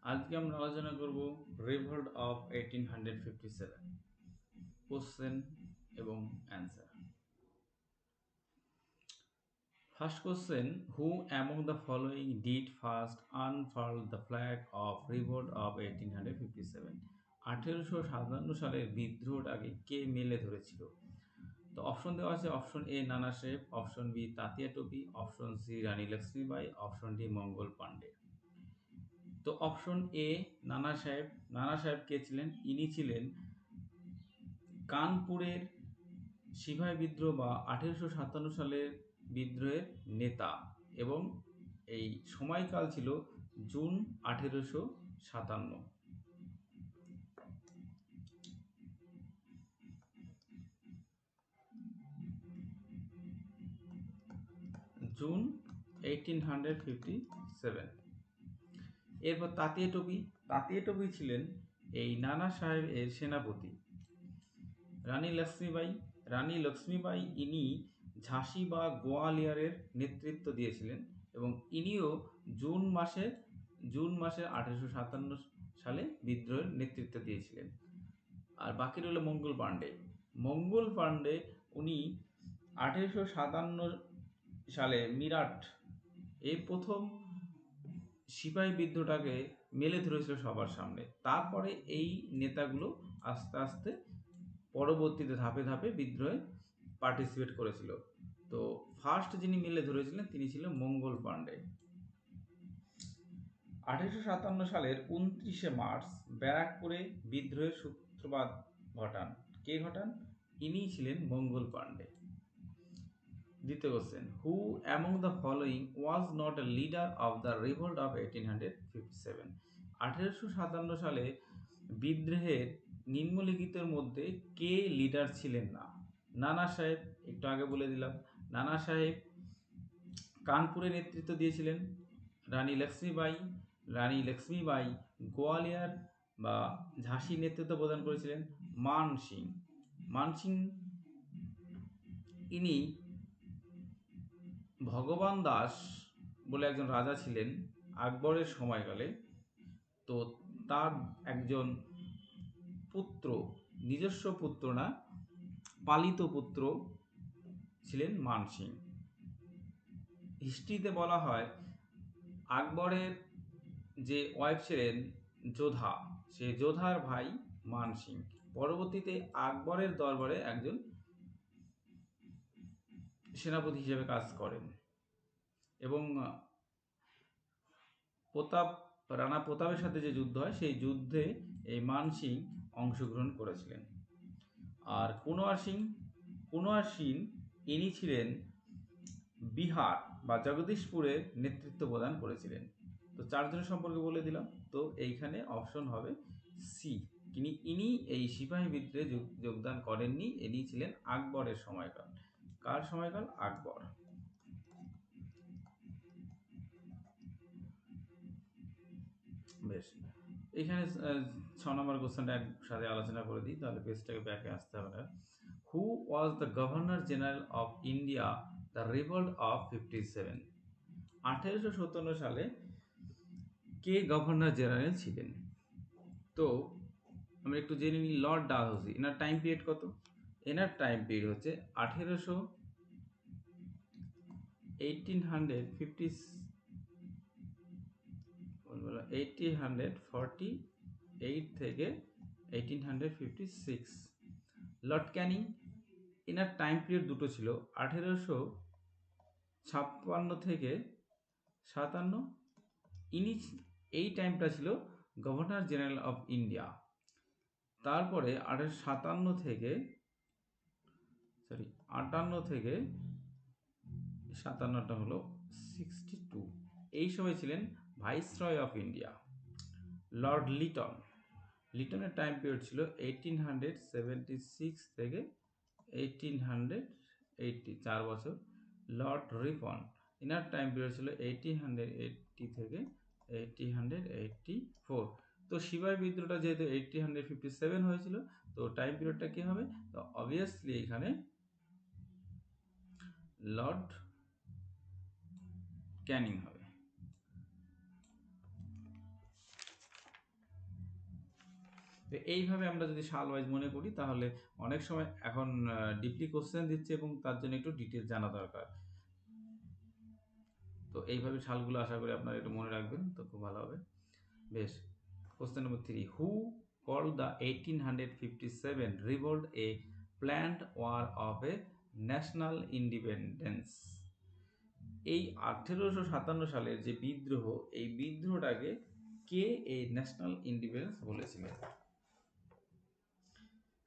আজকে আমরা আলোচনা করব রিভোল্ট অফ 1857 কোশ্চেন এবং answer. First question, who among the following did first unfurl the flag of revolt of 1857? 1857 সালের বিদ্রোহটাকে কে মেলে ধরেছিল? তো অপশন দেওয়া আছে, অপশন এ নানা সাহেব, অপশন বি তাতিয়া টুপি, অপশন সি রানী লক্ষ্মীবাই, অপশন ডি মঙ্গল পাণ্ডে। তো অপশন এ নানা সাহেব কে ছিলেন? ইনি ছিলেন কানপুরের সিপাহী বিদ্রোহ বা 1857 সালের বিদ্রোহের নেতা এবং এই সময়কাল ছিল জুন 1857। জুন 1857। এরপর তাতিয়া টুপি ছিলেন এই নানা সাহেব এর সেনাপতি। রানী লক্ষ্মীবাই ইনি ঝাঁসি বা গোয়ালিয়রের নেতৃত্ব দিয়েছিলেন এবং ইনিও জুন মাসের 1857 সালে বিদ্রোহের নেতৃত্ব দিয়েছিলেন। আর বাকি রইল মঙ্গল পাণ্ডে উনি 1857 সালে মিরাট এই প্রথম সিপাহী বিদ্রোহটাকে মেলে ধরেছিল সবার সামনে। তারপরে এই নেতাগুলো আস্তে আস্তে পরবর্তীতে ধাপে ধাপে বিদ্রোহে পার্টিসিপেট করেছিল। তো ফার্স্ট যিনি মেলে ধরেছিলেন তিনি ছিলেন মঙ্গল পাণ্ডে। 1857 সালের 29শে মার্চ ব্যারাকপুরে বিদ্রোহের সূত্রপাত ঘটান? ইনি ছিলেন মঙ্গল পাণ্ডে। দ্বিতীয় question, who among the following was not a leader of the revolt of 1857? 1857 সালে বিদ্রোহের নিম্নলিখিতের মধ্যে কে লিডার ছিলেন না? নানা সাহেব, একটু আগে বলে দিলাম, নানা সাহেব কানপুরে নেতৃত্ব দিয়েছিলেন। রানী লক্ষ্মীবাই গোয়ালিয়র বা ঝাঁসি নেতৃত্ব প্রদান করেছিলেন। মান সিং ইনি ভগবান দাস বলে একজন রাজা ছিলেন আকবরের সময়কালে। তো তার একজন পুত্র, নিজস্ব পুত্র না, পালিত পুত্র ছিলেন মান সিং। হিস্ট্রিতে বলা হয় আকবরের যে ওয়াইফ ছিলেন যোধা, সে যোধার ভাই মান সিং পরবর্তীতে আকবরের দরবারে একজন সেনাপতি হিসেবে কাজ করেন এবং রানা প্রতাপের সাথে যে যুদ্ধ হয় সেই যুদ্ধে এই মান সিং অংশগ্রহণ করেছিলেন। আর কুনওয়ার সিং ইনি ছিলেন বিহার বা জগদীশপুরের নেতৃত্ব প্রদান করেছিলেন। তো চারজনের সম্পর্কে বলে দিলাম। তো এইখানে অপশন হবে সি, ইনি এই সিপাহী বিদ্রোহে যোগদান করেননি। ইনি ছিলেন আকবরের সময়কাল। কার সময়কাল? আকবর। বেশ, এখানে 6 নম্বর কোশ্চেনটা একসাথে আলোচনা করে দিই, তাহলে পেজটাকে ব্যাকে আসতে হবে না। Who was the governor general of India the revolt of 57? 1857 সালে কে গভর্নর জেনারেল ছিলেন? তো আমরা একটু জেনে নিই লর্ড ডালহৌসি। এনার টাইম পিরিয়ড কত? এনার টাইম পিরিয়ড হচ্ছে 1848 থেকে 1856। লর্ড ক্যানিং, এনার টাইম পিরিয়ড দুটো ছিল, 1856 থেকে 57। ইনি এই টাইমটা ছিল গভর্নর জেনারেল অফ ইন্ডিয়া। তারপরে 58 থেকে 57টা হলো 62। এই সময় ছিলেন ভাইসরয় অফ ইন্ডিয়া লর্ড লিটনের টাইম পিরিয়ড ছিল 1876 থেকে 1880, 4 বছর। লর্ড রিপন, এনার টাইম পিরিয়ড ছিল 1880 থেকে 1884। তো সিপাহী বিদ্রোহটা যেহেতু 1857 হয়েছিল, তো টাইম পিরিয়ডটা কি হবে? তো অবভিয়াসলি এখানে লর্ড ক্যানিং হবে। তো এইভাবে আমরা যদি সাল ওয়াইজ মনে করি তাহলে অনেক সময় এখন ডিপলি কোশ্চেন দিচ্ছে এবং তার জন্য একটু ডিটেলস জানা দরকার। তো এইভাবে সালগুলো আশা করি আপনারা একটু মনে রাখবেন, তো খুব ভালো হবে। বেশ, question number 3, who called the 1857 revolt a planned war of a national independence? এই 1857 সালের যে বিদ্রোহ, এই বিদ্রোহটাকে কে এই ন্যাশনাল ইন্ডিপেন্ডেন্স বলেছিলেন?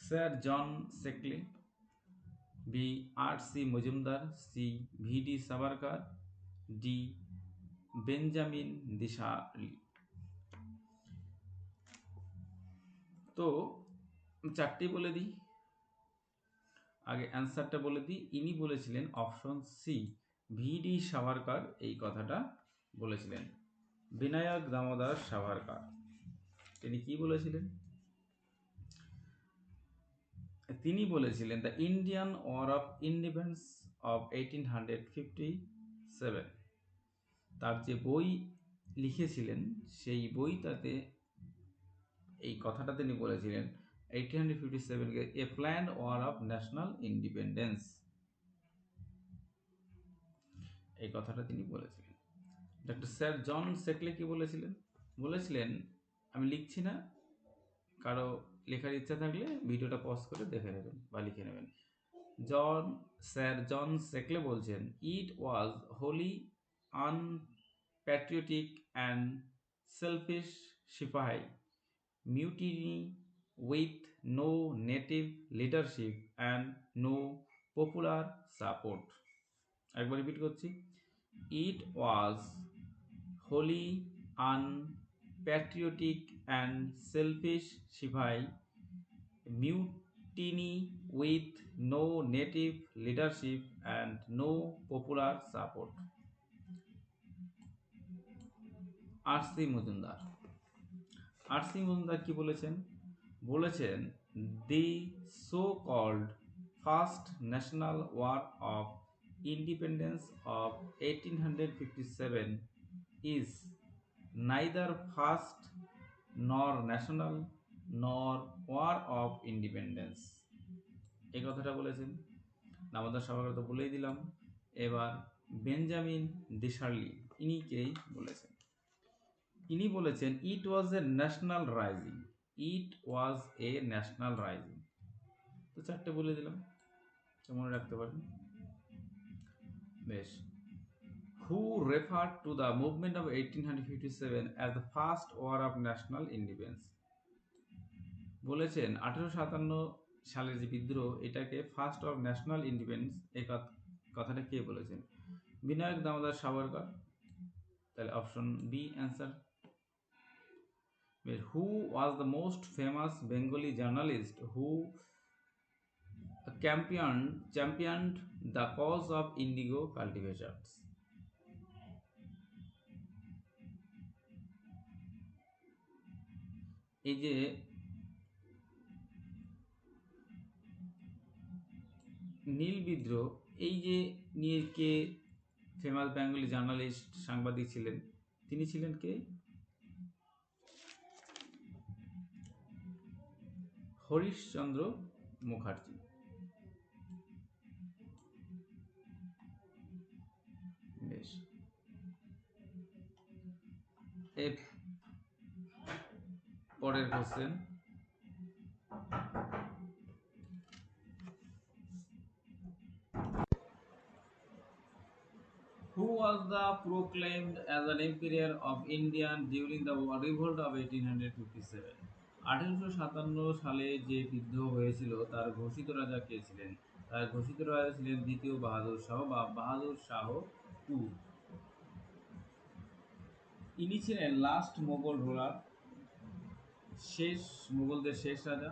Sir John Seeley, B R C Majumdar, C V D Savarkar, D Benjamin Disraeli. তো চারটি বলে দিই, আগে অ্যান্সারটা বলে দিই। ইনি বলেছিলেন option C, V D Savarkar এই কথাটা বলেছিলেন। বিনায়ক দামোদর সাভারকার তিনি কি বলেছিলেন? তিনি বলেছিলেন the Indian war of independence of 1857। তার যে বই লিখেছিলেন সেই বইটাতে এই কথাটা তিনি বলেছিলেন 1857 a planned war of national independence, এই কথাটা তিনি বলেছিলেন। ডক্টর স্যার জন সেকলে কি বলেছিলেন? বলেছিলেন, আমি লিখছি না, কারো লেখার ইচ্ছা থাকলে ভিডিওটা পজ করে দেখে নেবেন বা লিখে নেবেন। স্যার জন সেকলে বলছেন, ইট ওয়াজ হোলি আনপ্যাট্রিয়টিক অ্যান্ড সেলফিশ সিপাহি mutiny with no native leadership and no popular support. একবার রিপিট করছি, it was wholly unpatriotic and selfish সিপাহি mutiny with no native leadership and no popular support. R C Majumdar. R C Majumdar কি বলেছেন? বলেছেন the so called first national war of independence of 1857 is neither first nor national nor war of independence. এই কথাটা বলেছেন। দামোদর সাভারকার তো বলেই দিলাম। এবার বেঞ্জামিন ডিসার্লি ইনি কেই বলেছেন? ইনি বলেছেন it was a national rising, it was a national rising. তো চারটে বলে দিলাম, মনে রাখতে পারেন। বেশ, who refer to the movement of 1857 as the first war of national independence? বলেছেন 1857 সালের যে বিদ্রোহ এটাকে ফার্স্ট অফ ন্যাশনাল ইন্ডিপেন্ডেন্স, এই কথাটা কে বলেছেন? বিনায়ক দামোদর সাভারকার। তাহলে option B answer. Who was the most famous Bengali journalist who championed the cause of indigo cultivators? এই যে নীল বিদ্রোহ, এই যে নিয়ে কে ফেমাস বেঙ্গলি জার্নালিস্ট সাংবাদিক ছিলেন? তিনি ছিলেন কে? হরিশচন্দ্র মুখার্জি। বেশ, এর পরের question, who was the proclaimed as an emperor of India during the revolt of 1857? 1857 সালে যে বিদ্রোহ হয়েছিল তার ঘোষিত রাজা কে ছিলেন? তার ঘোষিত রাজা ছিলেন দ্বিতীয় বাহাদুর শাহ বা বাহাদুর শাহ টু। ইনি ছিলেন লাস্ট মোগল রুলার, শেষ মোগলদের শেষ রাজা।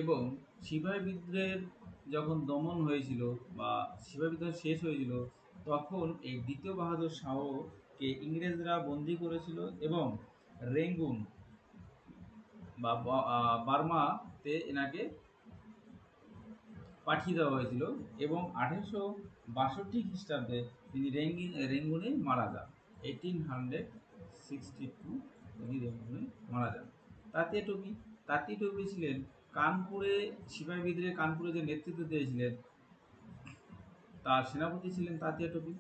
এবং সিপাহী বিদ্রোহের যখন দমন হয়েছিল বা সিপাহী বিদ্রোহ শেষ হয়েছিল তখন এই দ্বিতীয় বাহাদুর শাহকে ইংরেজরা বন্দি করেছিল এবং রেঙ্গুন বা বার্মাতে এনাকে পাঠিয়ে দেওয়া হয়েছিল এবং 1862 খ্রিস্টাব্দে তিনি রেঙ্গুনে মারা যান। 1862 তিনি রেঙ্গুনে মারা যান। তাতে টুকি তাঁতি টুপি ছিলেন কানপুরে সিপাহী বিদ্রোহে কানপুরে যে নেতৃত্ব দিয়েছিলেন তার সেনাপতি ছিলেন তাতিয়া টুপি।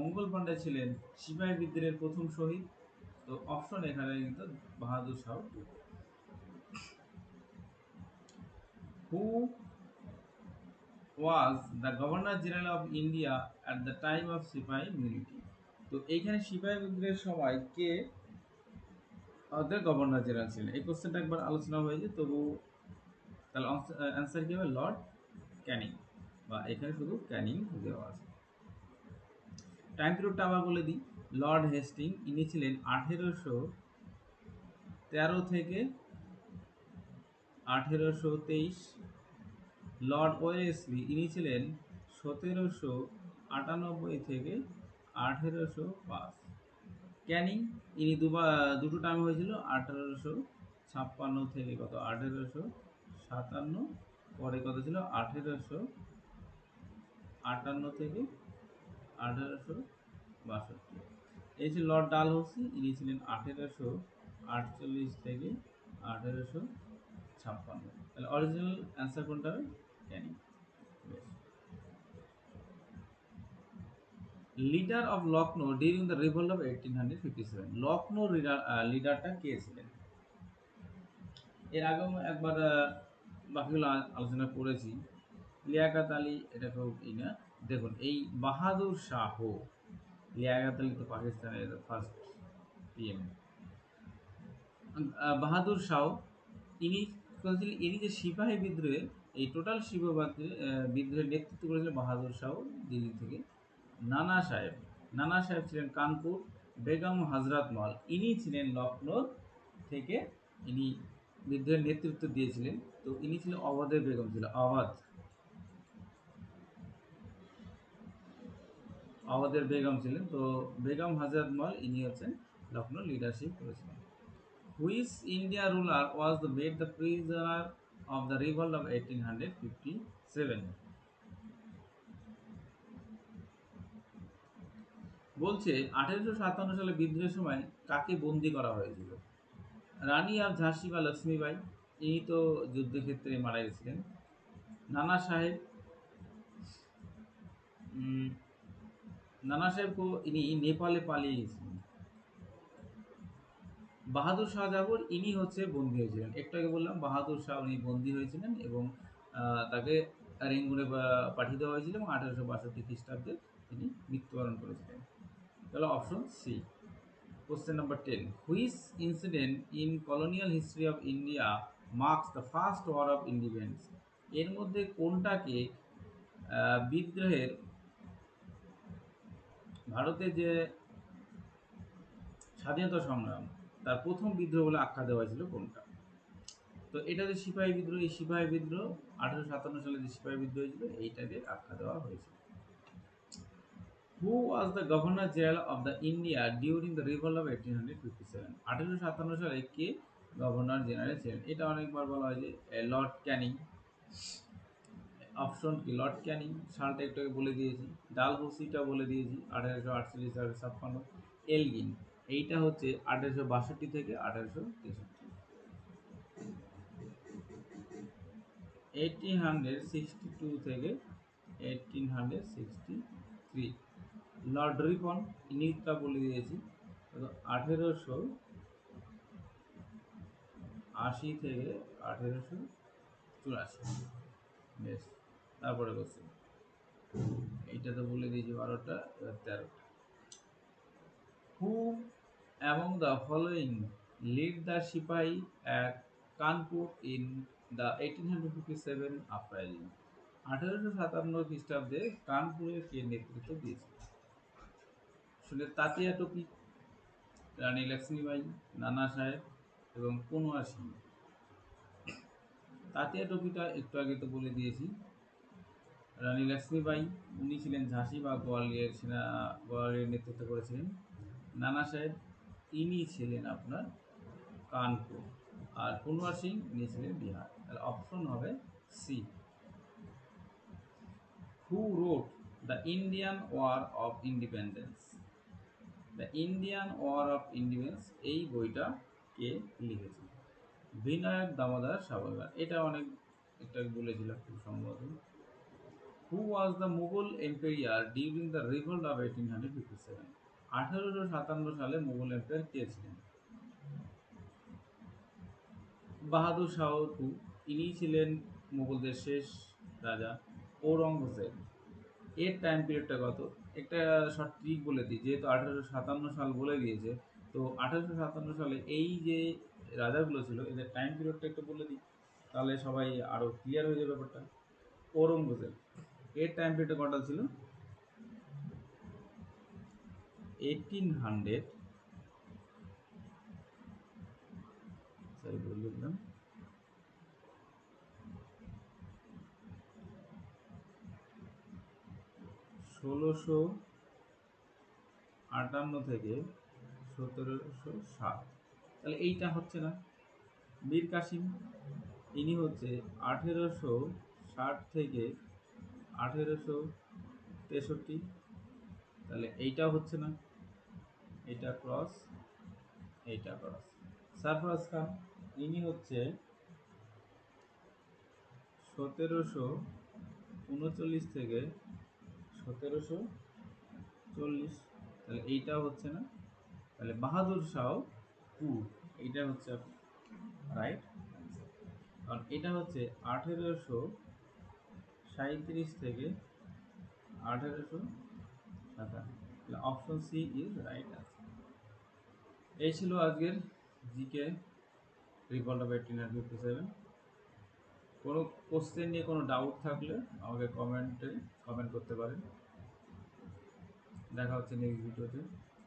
মঙ্গল পাণ্ডে ছিলেন সিপাহী বিদ্রোহের প্রথম শহীদ। তো অপশন এখানে কিন্তু Bahadur Shah. Who was the governor general of India at the time of sipahi mutiny. তো এইখানে সিপাহী বিদ্রোহের সময় কে ওদের গভর্নর জেনারেল ছিলেন? এই কোশ্চেনটা একবার আলোচনা হয়েছে, তবু তাহলে অ্যান্সার কি হবে? লর্ড ক্যানিং, বা এখানে শুধু ক্যানিং দেওয়া আছে। টাইম পিরিয়ডটা আবার বলে দিই। লর্ড হেস্টিং ইনি ছিলেন 1813 থেকে 1823। লর্ড ওয়েলেসলি ইনি ছিলেন 1798 থেকে 1805। ক্যানিং ইনি দুটো টার্ম হয়েছিল, 1856 থেকে কত 1857, পরে কত ছিল 1858 থেকে 1862। এই যে লর্ড ডালহৌসি ইনি ছিলেন 1848 থেকে 1856। তাহলে অরিজিনাল অ্যান্সার কোনটা হবে? Canning. Leader of Lucknow during the revolt of 1857। Lucknow লিডারটা কে ছিলেন? এর আগেও একবার বাকিগুলো আলোচনা করেছি। লিয়াকত আলী, এটা খুব না। দেখুন এই বাহাদুর শাহ, লিয়াকত আলী তো পাকিস্তানের ফার্স্ট পিএম। বাহাদুর শাহ ইনি করেছিলেন, ইনি যে সিপাহী বিদ্রোহে, এই টোটাল বিদ্রোহের নেতৃত্ব করেছিলেন বাহাদুর শাহ দিল্লি থেকে। নানা সাহেব ছিলেন কানপুর। বেগম হজরত মহল ইনি ছিলেন লখনৌ থেকে, ইনি বিদ্রোহের নেতৃত্ব দিয়েছিলেন। তো ইনি ছিলেন অবধের বেগম, ছিল অবধের বেগম ছিলেন। তো বেগম হজরত মহল ইনি হচ্ছেন লখনৌ লিডারশিপ করেছিলেন। Which India ruler was made the prisoner of the revolt of 1857? বলছে 1857 সালে বিদ্রোহের সময় কাকে বন্দি করা হয়েছিল? রানী অফ ঝাঁসি বা লক্ষ্মীবাই, ইনি তো যুদ্ধক্ষেত্রে মারা গেছিলেন। নানা সাহেব ইনি নেপালে পালিয়ে গেছিলেন। বাহাদুর শাহ জাফর ইনি হচ্ছে বন্দী হয়েছিলেন। একটু আগে বললাম বাহাদুর শাহ উনি বন্দী হয়েছিলেন এবং তাকে রেঙ্গুনে পাঠিয়ে দেওয়া হয়েছিল এবং 1862 খ্রিস্টাব্দে তিনি মৃত্যুবরণ করেছিলেন। তাহলে option C. Question number 10. Which incident in colonial history of India marks the first war of independence? এর মধ্যে কোনটাকে বিদ্রোহের, ভারতের যে স্বাধীনতা সংগ্রাম তার প্রথম বিদ্রোহ বলে আখ্যা দেওয়া হয়েছিল কোনটা? তো এটা যে সিপাহী বিদ্রোহ, এই সিপাহী বিদ্রোহ 1857 সালে যে সিপাহী বিদ্রোহ হয়েছিল এইটাকে আখ্যা দেওয়া হয়েছিল। Who was the Governor General of the India during the revolt of 1857? 1857 সালে কে গভর্নর জেনারেল ছিলেন? এটা অনেকবার বলা হয় যে লর্ড ক্যানিং। অপশন কি? লর্ড ক্যানিং, সালটা একটু আগে বলে দিয়েছি। ডালহৌসিটা বলে দিয়েছি 1848 1856। এলগিন এইটা হচ্ছে 1862 থেকে 1863। 1862 থেকে 1863। লর্ড রিপন ইনিটা বলে দিয়েছি 1880 থেকে 1884। বেশ, তারপরে কোশ্চেন, এইটা তো বলে দিয়েছি 12টা, এবার 13টা। Who among the following lead the sipahi at Kanpur in the 1857 uprising? 1857 খ্রিস্টাব্দে কানপুরের কে নেতৃত্ব দিয়েছিল? শুনে তাতিয়া টুপি, রানী লক্ষ্মীবাই, নানা সাহেব এবং কুনওয়ার সিং। তাতিয়া টুপিটা একটু আগে তো বলে দিয়েছি। রানী লক্ষ্মীবাই উনি ছিলেন ঝাঁসি বা গোয়ালিয়র নেতৃত্ব করেছিলেন। নানা সাহেব ইনি ছিলেন আপনার কানপুর, আর কুনওয়ার সিং ইনি ছিলেন বিহার। তাহলে অপশন হবে C. Who wrote the Indian war of independence? The Indian war of independence এই বইটা কে লিখেছেন? বিনায়ক দামোদর সাভারকর। এটা অনেক, এটা বলেছিলাম খুব সম্ভবত। Who was the Mughal empire during the revolt of 1857? 1857 সালে মুঘল এম্পায়ার কে ছিলেন? বাহাদুর শাহ টু, ইনি ছিলেন মুঘলদের শেষ রাজা। ঔরঙ্গজেব, এর টাইম পিরিয়ডটা কত? একটা সঠিক বলে দিই, যেহেতু 1857 সাল বলে দিয়েছে, তো 1857 সালে এই যে রাজাগুলো ছিল এদের টাইম পিরিয়ডটা একটু বলে দিই, তাহলে সবাই আরও ক্লিয়ার হয়ে যাবে ব্যাপারটা। ঔরঙ্গজেব, এর টাইম পিরিয়ডটা কটা ছিল? 1800, সরি বলে দিলাম, 1658 থেকে 1707। তাহলে এইটা হচ্ছে না। মীর কাসিম, ইনি হচ্ছে 1860 থেকে 1863। তাহলে এইটাও হচ্ছে না, এটা ক্রস, এইটা ক্রস। সরফরাজ খান, ইনি হচ্ছে 1739 থেকে 1740। তাহলে এইটাও হচ্ছে না। তাহলে বাহাদুর শাহ টু, এইটা হচ্ছে রাইট অ্যান্সার। কারণ এটা হচ্ছে 1837 থেকে 1857। তাহলে option C is right answer. এই ছিল আজকের জিকে রিভল্ট অফ 1857। কোনো কোশ্চেন নিয়ে কোনো ডাউট থাকলে আমাকে কমেন্ট করতে পারেন। দেখা হচ্ছে নেক্সট ভিডিওতে।